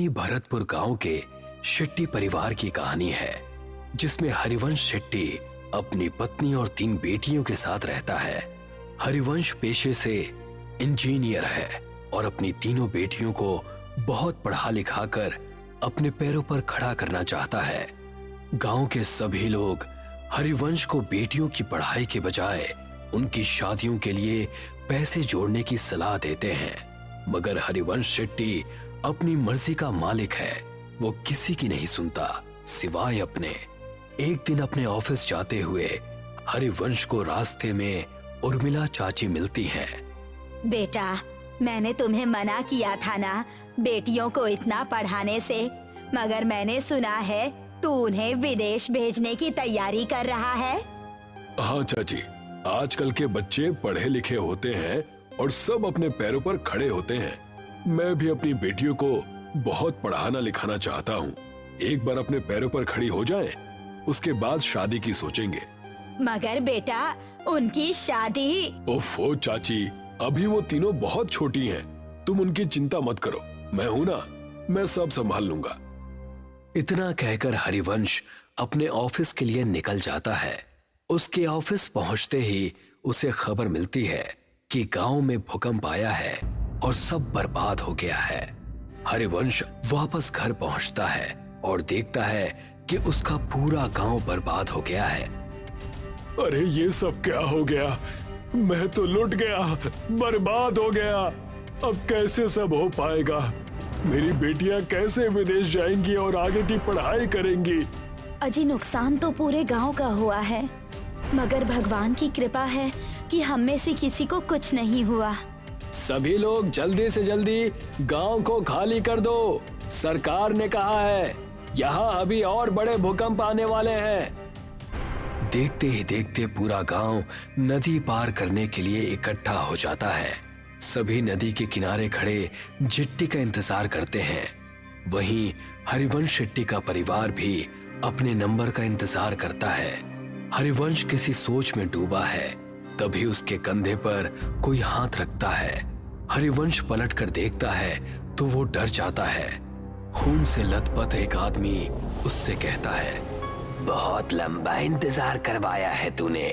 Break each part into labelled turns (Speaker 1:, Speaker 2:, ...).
Speaker 1: वही भरतपुर गांव के शेट्टी परिवार की कहानी है, जिसमें हरिवंश शेट्टी अपनी पत्नी और 3 बेटियों के साथ रहता है। हरिवंश पेशे से इंजीनियर है और अपनी तीनों बेटियों को बहुत पढ़ा लिखा कर अपने पैरों पर खड़ा करना चाहता है। गांव के सभी लोग हरिवंश को बेटियों की पढ़ाई के बजाय उनकी शादियों के लिए पैसे जोड़ने की सलाह देते हैं, मगर हरिवंश शेट्टी अपनी मर्जी का मालिक है। वो किसी की नहीं सुनता सिवाय अपने। एक दिन अपने ऑफिस जाते हुए हरिवंश को रास्ते में उर्मिला चाची मिलती हैं।
Speaker 2: बेटा, मैंने तुम्हें मना किया था ना बेटियों को इतना पढ़ाने से, मगर मैंने सुना है तू उन्हें विदेश भेजने की तैयारी कर रहा है।
Speaker 3: हाँ चाची, आजकल के बच्चे पढ़े लिखे होते हैं और सब अपने पैरों पर खड़े होते हैं। मैं भी अपनी बेटियों को बहुत पढ़ाना लिखाना चाहता हूँ। एक बार अपने पैरों पर खड़ी हो जाएं, उसके बाद शादी की सोचेंगे।
Speaker 2: मगर बेटा, उनकी शादी।
Speaker 3: ओफो चाची, अभी वो तीनों बहुत छोटी हैं। तुम उनकी चिंता मत करो, मैं हूं ना, मैं सब संभाल लूंगा।
Speaker 1: इतना कहकर हरिवंश अपने ऑफिस के लिए निकल जाता है। उसके ऑफिस पहुंचते ही उसे खबर मिलती है कि गांव में भूकंप आया है और सब बर्बाद हो गया है। हरिवंश वापस घर पहुंचता है और देखता है कि उसका पूरा गांव बर्बाद हो गया है।
Speaker 3: अरे ये सब क्या हो गया? मैं तो लुट गया, बर्बाद हो गया। अब कैसे सब हो पाएगा? मेरी बेटियां कैसे विदेश जाएंगी और आगे की पढ़ाई करेंगी?
Speaker 2: अजी, नुकसान तो पूरे गांव का हुआ है, मगर भगवान की कृपा है कि हम में से किसी को कुछ नहीं हुआ।
Speaker 1: सभी लोग जल्दी से जल्दी गांव को खाली कर दो। सरकार ने कहा है यहाँ अभी और बड़े भूकंप आने वाले हैं। देखते ही देखते पूरा गांव नदी पार करने के लिए इकट्ठा हो जाता है। सभी नदी के किनारे खड़े जिट्टी का इंतजार करते हैं। वहीं हरिवंश शेट्टी का परिवार भी अपने नंबर का इंतजार करता है। हरिवंश किसी सोच में डूबा है, तभी उसके कंधे पर कोई हाथ रखता है। हरिवंश पलट कर देखता है तो वो डर जाता है। खून से लथपथ एक आदमी उससे कहता है, बहुत लंबा इंतजार करवाया है तूने,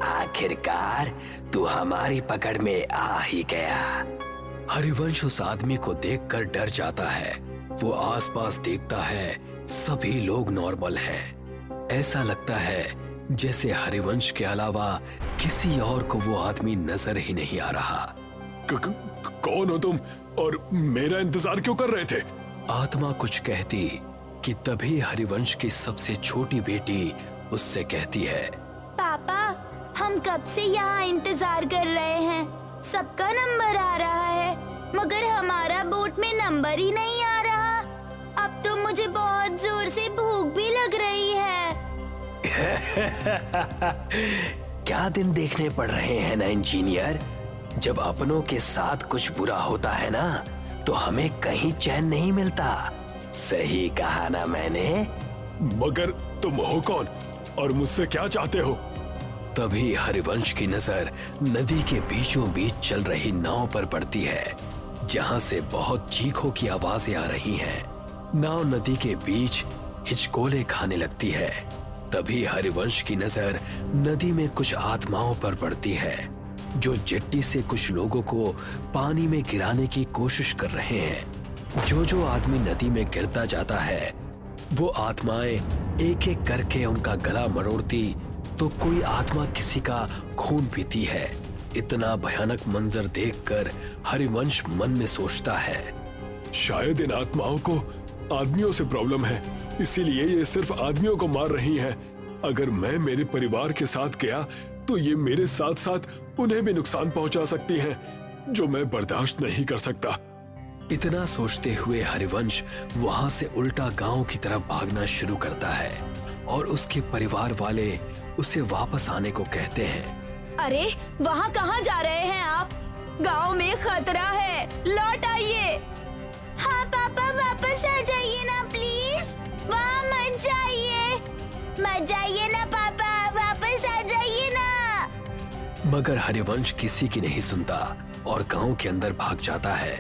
Speaker 1: आखिरकार तू हमारी पकड़ में आ ही गया। हरिवंश उस आदमी को देखकर डर जाता है। वो आसपास देखता है, सभी लोग नॉर्मल हैं। ऐसा लगता है जैसे हरिवंश के अलावा किसी और को वो आदमी नजर ही नहीं आ रहा।
Speaker 3: कौन हो तुम और मेरा इंतजार क्यों कर रहे थे?
Speaker 1: आत्मा कुछ कहती कि तभी हरिवंश की सबसे छोटी बेटी उससे कहती है,
Speaker 2: पापा, हम कब से यहाँ इंतजार कर रहे हैं। सबका नंबर आ रहा है, मगर हमारा बोट में नंबर ही नहीं आ रहा। अब तो मुझे बहुत जोर से भूख भी लग रही है।
Speaker 1: क्या दिन देखने पड़ रहे हैं ना इंजीनियर। जब अपनों के साथ कुछ बुरा होता है ना, तो हमें कहीं चैन नहीं मिलता। सही कहा ना मैंने?
Speaker 3: मगर तुम हो कौन और मुझसे क्या चाहते हो?
Speaker 1: तभी हरिवंश की नजर नदी के बीचों बीच चल रही नाव पर पड़ती है, जहां से बहुत चीखों की आवाजें आ रही हैं। नाव नदी के बीच हिचकोले खाने लगती है। तभी हरिवंश की नजर नदी में कुछ आत्माओं पर पड़ती है, जो जेट्टी से कुछ लोगों को पानी में गिराने की कोशिश कर रहे हैं। जो आदमी नदी में गिरता जाता है, वो आत्माएं एक एक करके उनका गला मरोड़ती, तो कोई आत्मा किसी का खून पीती है। इतना भयानक मंजर देखकर हरिवंश मन में सोचता है,
Speaker 3: शायद इन आत्माओं को आदमियों से प्रॉब्लम है, इसीलिए ये सिर्फ आदमियों को मार रही हैं। अगर मैं मेरे परिवार के साथ गया तो ये मेरे साथ साथ उन्हें भी नुकसान पहुंचा सकती हैं, जो मैं बर्दाश्त नहीं कर सकता।
Speaker 1: इतना सोचते हुए हरिवंश वहां से उल्टा गांव की तरफ भागना शुरू करता है और उसके परिवार वाले उसे वापस आने को कहते हैं।
Speaker 2: अरे, वहाँ कहाँ जा रहे हैं आप? गांव में खतरा है, लौट आइए। हाँ पापा, वापस आ जाइए ना प्लीज। वहाँ मत जाइए ना पापा, वापस आ जाइए ना।
Speaker 1: मगर हरिवंश किसी की नहीं सुनता और गांव के अंदर भाग जाता है।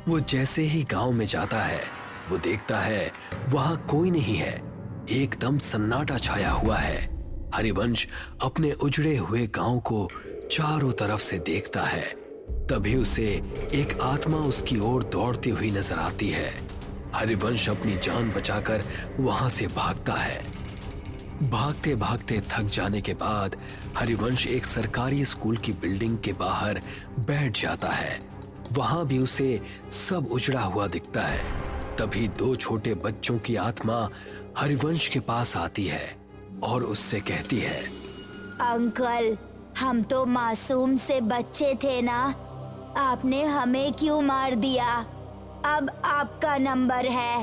Speaker 1: वो जैसे ही गांव में जाता है, वो देखता है वहां कोई नहीं है, एकदम सन्नाटा छाया हुआ है। हरिवंश अपने उजड़े हुए गांव को चारों तरफ से देखता है। तभी उसे एक आत्मा उसकी ओर दौड़ती हुई नजर आती है। हरिवंश अपनी जान बचाकर वहां से भागता है। भागते भागते थक जाने के बाद हरिवंश एक सरकारी स्कूल की बिल्डिंग के बाहर बैठ जाता है। वहां भी उसे सब उजड़ा हुआ दिखता है। तभी दो छोटे बच्चों की आत्मा हरिवंश के पास आती है और उससे कहती है,
Speaker 2: अंकल, हम तो मासूम से बच्चे थे ना, आपने हमें क्यों मार दिया? अब आपका नंबर है।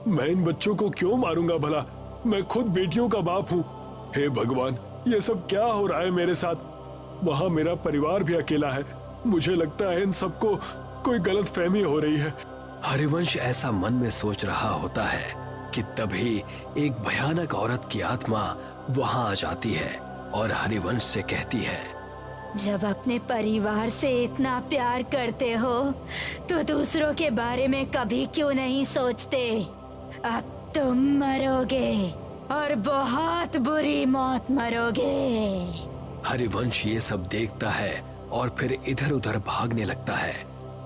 Speaker 3: मैं इन बच्चों को क्यों मारूंगा भला? मैं खुद बेटियों का बाप हूँ। हे भगवान, ये सब क्या हो रहा है मेरे साथ? वहाँ मेरा परिवार भी अकेला है। मुझे लगता है इन सबको कोई गलतफहमी हो रही है।
Speaker 1: हरिवंश ऐसा मन में सोच रहा होता है कि तभी एक भयानक औरत की आत्मा वहां आ जाती है और हरिवंश से कहती है,
Speaker 2: जब अपने परिवार से इतना प्यार करते हो तो दूसरों के बारे में कभी क्यों नहीं सोचते? अब तुम मरोगे और बहुत बुरी मौत मरोगे।
Speaker 1: हरिवंश ये सब देखता है और फिर इधर उधर भागने लगता है।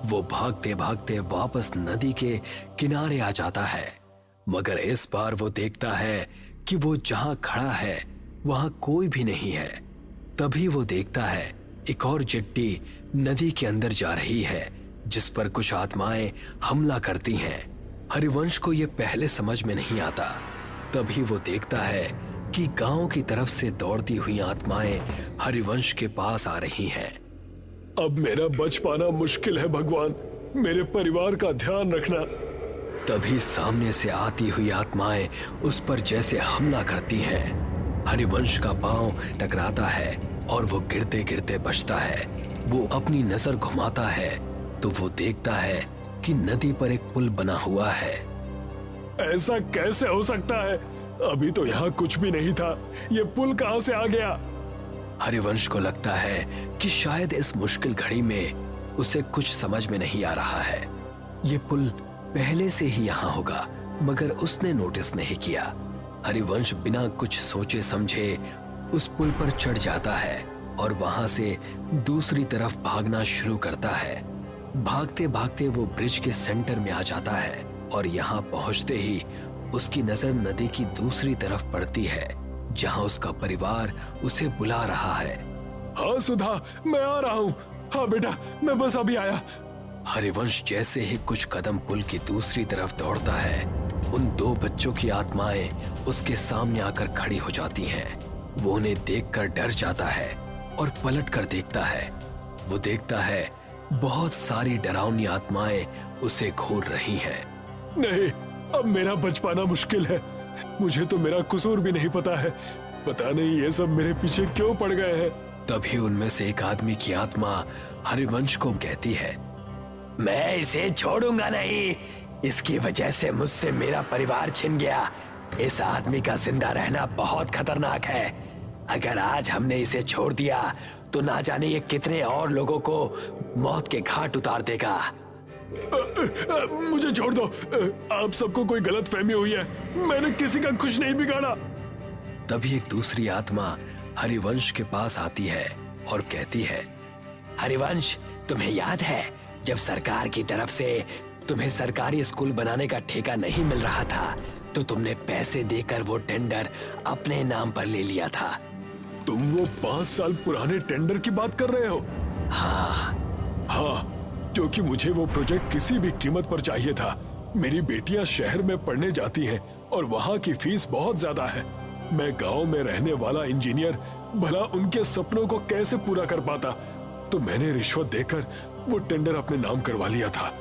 Speaker 1: वो भागते भागते वापस नदी के किनारे आ जाता है, मगर इस बार वो देखता है कि वो जहां खड़ा है वहां कोई भी नहीं है। तभी वो देखता है एक और चिट्टी नदी के अंदर जा रही है, जिस पर कुछ आत्माएं हमला करती हैं। हरिवंश को ये पहले समझ में नहीं आता। तभी वो देखता है कि गांव की तरफ से दौड़ती हुई आत्माएं हरिवंश के पास आ रही हैं।
Speaker 3: अब मेरा बच पाना मुश्किल है भगवान, मेरे परिवार का ध्यान रखना।
Speaker 1: तभी सामने से आती हुई आत्माएं उस पर जैसे हमला करती हैं। हरिवंश का पांव टकराता है और वो गिरते गिरते बचता है। वो अपनी नजर घुमाता है तो वो देखता है कि नदी पर एक पुल बना हुआ है।
Speaker 3: ऐसा कैसे हो सकता है? अभी तो यहाँ कुछ भी नहीं था, ये पुल कहाँ से आ गया?
Speaker 1: हरिवंश को लगता है कि शायद इस मुश्किल घड़ी में उसे कुछ समझ में नहीं आ रहा है। ये पुल पहले से ही यहाँ होगा, मगर उसने नोटिस नहीं किया। हरिवंश बिना कुछ सोचे समझे उस पुल पर चढ़ जाता है और वहां से दूसरी तरफ भागना शुरू करता है। भागते भागते वो ब्रिज के सेंटर में आ जाता है और यहाँ पहुंचते ही उसकी नजर नदी की दूसरी तरफ पड़ती है, जहां उसका परिवार उसे बुला रहा है।
Speaker 3: हाँ सुधा, मैं आ रहा हूँ। हाँ बेटा, मैं बस अभी आया।
Speaker 1: हरिवंश जैसे ही कुछ कदम पुल की दूसरी तरफ दौड़ता है, उन दो बच्चों की आत्माएं उसके सामने आकर खड़ी हो जाती हैं। वो उन्हें देखकर डर जाता है और पलट कर देखता है। वो देखता है बहुत सारी डरावनी आत्माएं उसे घूर रही हैं।
Speaker 3: नहीं, अब मेरा बच पाना मुश्किल है। मुझे तो मेरा कसूर भी नहीं पता है। पता नहीं ये सब मेरे पीछे क्यों पड़ गए हैं।
Speaker 1: तभी उनमें से एक आदमी की आत्मा हरिवंश को कहती है, मैं इसे छोड़ूंगा नहीं। इसकी वजह से मुझसे मेरा परिवार छिन गया। इस आदमी का जिंदा रहना बहुत खतरनाक है। अगर आज हमने इसे छोड़ दिया तो ना जाने ये कितने और लोगों को मौत के घाट उतार देगा।
Speaker 3: मुझे छोड़ दो। आप सबको कोई गलतफहमी हुई है। मैंने किसी का कुछ नहीं बिगाड़ा।
Speaker 1: तभी एक दूसरी आत्मा हरिवंश के पास आती है और कहती है, हरिवंश, तुम्हें याद है जब सरकार की तरफ से तुम्हें सरकारी स्कूल बनाने का ठेका नहीं मिल रहा था तो तुमने पैसे देकर वो टेंडर अपने नाम पर ले लिया था।
Speaker 3: तुम वो 5 साल पुराने टेंडर की बात कर रहे हो?
Speaker 1: हाँ,
Speaker 3: क्योंकि मुझे वो प्रोजेक्ट किसी भी कीमत पर चाहिए था। मेरी बेटियां शहर में पढ़ने जाती हैं और वहाँ की फीस बहुत ज्यादा है। मैं गांव में रहने वाला इंजीनियर भला उनके सपनों को कैसे पूरा कर पाता? तो मैंने रिश्वत देकर वो टेंडर अपने नाम करवा लिया था।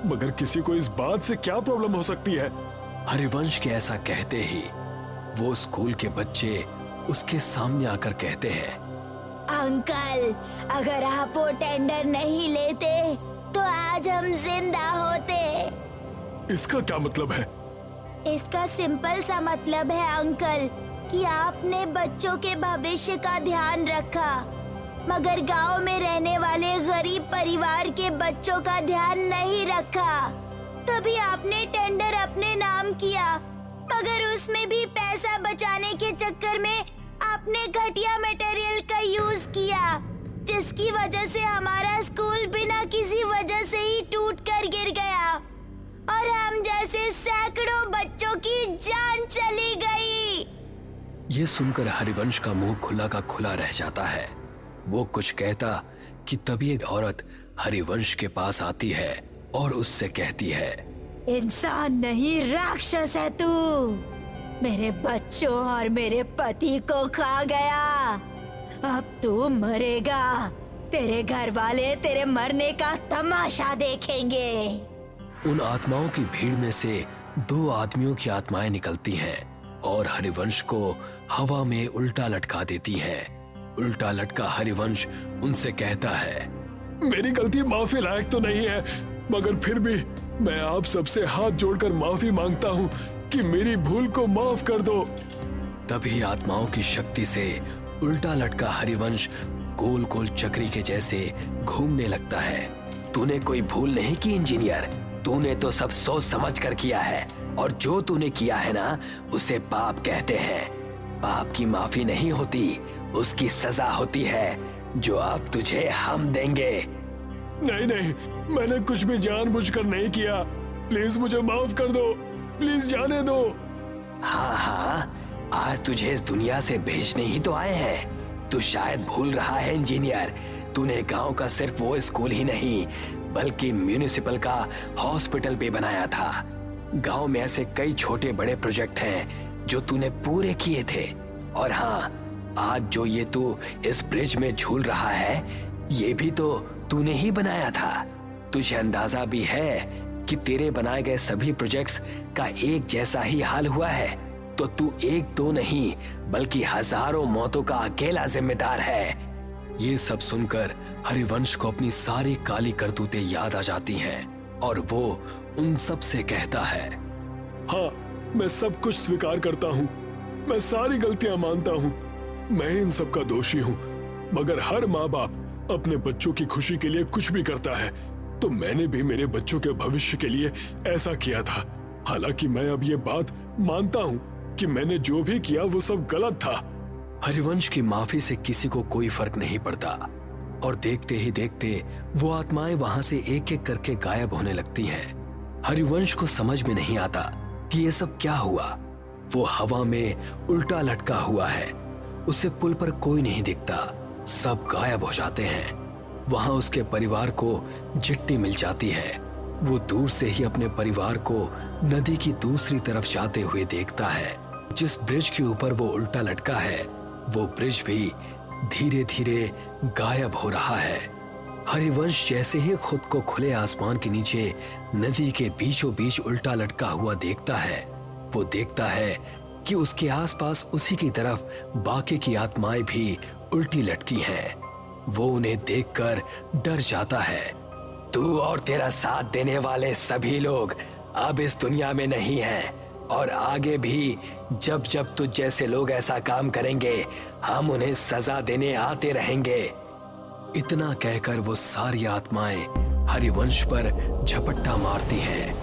Speaker 3: मगर किसी को इस बात से क्या प्रॉब्लम हो सकती है?
Speaker 1: हरिवंश के ऐसा कहते ही वो स्कूल के बच्चे उसके सामने आकर कहते हैं,
Speaker 2: अंकल, अगर आप वो टेंडर नहीं लेते तो आज हम जिंदा होते।
Speaker 3: इसका क्या मतलब है?
Speaker 2: इसका सिंपल सा मतलब है अंकल कि आपने बच्चों के भविष्य का ध्यान रखा, मगर गांव में रहने वाले गरीब परिवार के बच्चों का ध्यान नहीं रखा। तभी आपने टेंडर अपने नाम किया, मगर उसमें भी पैसा बचाने के चक्कर में आपने घटिया मटेरियल का यूज किया, जिसकी वजह से हमारा स्कूल बिना किसी वजह से ही टूट कर गिर गया और हम जैसे सैकड़ों बच्चों की जान चली गई।
Speaker 1: ये सुनकर हरिवंश का मुंह खुला का खुला रह जाता है। वो कुछ कहता कि तभी एक औरत हरिवंश के पास आती है और उससे कहती है,
Speaker 2: इंसान नहीं राक्षस है तू, मेरे बच्चों और मेरे पति को खा गया, अब तू मरेगा, तेरे घर वाले तेरे मरने का तमाशा देखेंगे।
Speaker 1: उन आत्माओं की भीड़ में से 2 आदमियों की आत्माएं निकलती हैं और हरिवंश को हवा में उल्टा लटका देती हैं। उल्टा लटका हरिवंश उनसे कहता है,
Speaker 3: मेरी गलती माफी लायक तो नहीं है, मगर फिर भी मैं आप सबसे हाथ जोड़कर माफी मांगता हूँ कि मेरी भूल को माफ कर दो।
Speaker 1: तभी आत्माओं की शक्ति से उल्टा लटका हरिवंश गोल गोल चक्री के जैसे घूमने लगता है। तूने कोई भूल नहीं की इंजीनियर, तूने तो सब सोच समझ कर किया है और जो तूने किया है ना उसे पाप कहते हैं। पाप की माफी नहीं होती, उसकी सजा होती है जो अब तुझे हम देंगे।
Speaker 3: नहीं नहीं, मैंने कुछ भी जानबूझकर नहीं किया, प्लीज मुझे माफ कर दो, प्लीज जाने दो।
Speaker 1: हाँ हाँ, आज तुझे इस दुनिया से भेजने ही तो आए हैं। तू शायद भूल रहा है इंजीनियर, तूने गांव का सिर्फ वो स्कूल ही नहीं बल्कि म्यूनिसिपल का हॉस्पिटल भी बनाया था। गांव में ऐसे कई छोटे बड़े प्रोजेक्ट हैं जो तूने पूरे किए थे। और हाँ, आज जो ये तू इस ब्रिज में झूल रहा है ये भी तो तूने ही बनाया था। तुझे अंदाजा भी है कि तेरे बनाए गए सभी प्रोजेक्ट्स का एक जैसा ही हाल हुआ है, तो तू एक दो नहीं बल्कि हजारों मौतों का अकेला जिम्मेदार है। ये सब सुनकर हरिवंश को अपनी सारी काली करतूतें याद आ जाती हैं और वो उन सब से कहता है,
Speaker 3: हाँ, मैं सब कुछ स्वीकार करता हूँ, मैं सारी गलतियां मानता हूँ, मैं इन सब का दोषी हूँ। मगर हर माँ बाप अपने बच्चों की खुशी के लिए कुछ भी करता है, तो मैंने भी मेरे बच्चों के भविष्य के लिए ऐसा किया था। हालांकि मैं अब ये बात मानता हूँ कि मैंने जो भी किया वो सब गलत था।
Speaker 1: हरिवंश की माफी से किसी को कोई फर्क नहीं पड़ता और देखते ही देखते वो आत्माएं वहां से एक एक करके गायब होने लगती हैं। हरिवंश को समझ में नहीं आता कि ये सब क्या हुआ। वो हवा में उल्टा लटका हुआ है, उसे पुल पर कोई नहीं दिखता, सब गायब हो जाते हैं। वहां उसके परिवार को चिट्ठी मिल जाती है। वो दूर से ही अपने परिवार को नदी की दूसरी तरफ जाते हुए देखता है। जिस ब्रिज के ऊपर वो उल्टा लटका है वो ब्रिज भी धीरे धीरे गायब हो रहा है। हरिवंश जैसे ही खुद को खुले आसमान के नीचे नदी के बीचों बीच उल्टा लटका हुआ देखता है, वो देखता है कि उसके आसपास उसी की तरफ बाकी की आत्माएं भी उल्टी लटकी हैं। वो उन्हें देखकर डर जाता है। तू और तेरा साथ देने वाले सभी लोग अब इस दुनिया में नहीं हैं और आगे भी जब जब तुझ जैसे लोग ऐसा काम करेंगे हम उन्हें सजा देने आते रहेंगे। इतना कहकर वो सारी आत्माएं हरिवंश पर झपट्टा मारती हैं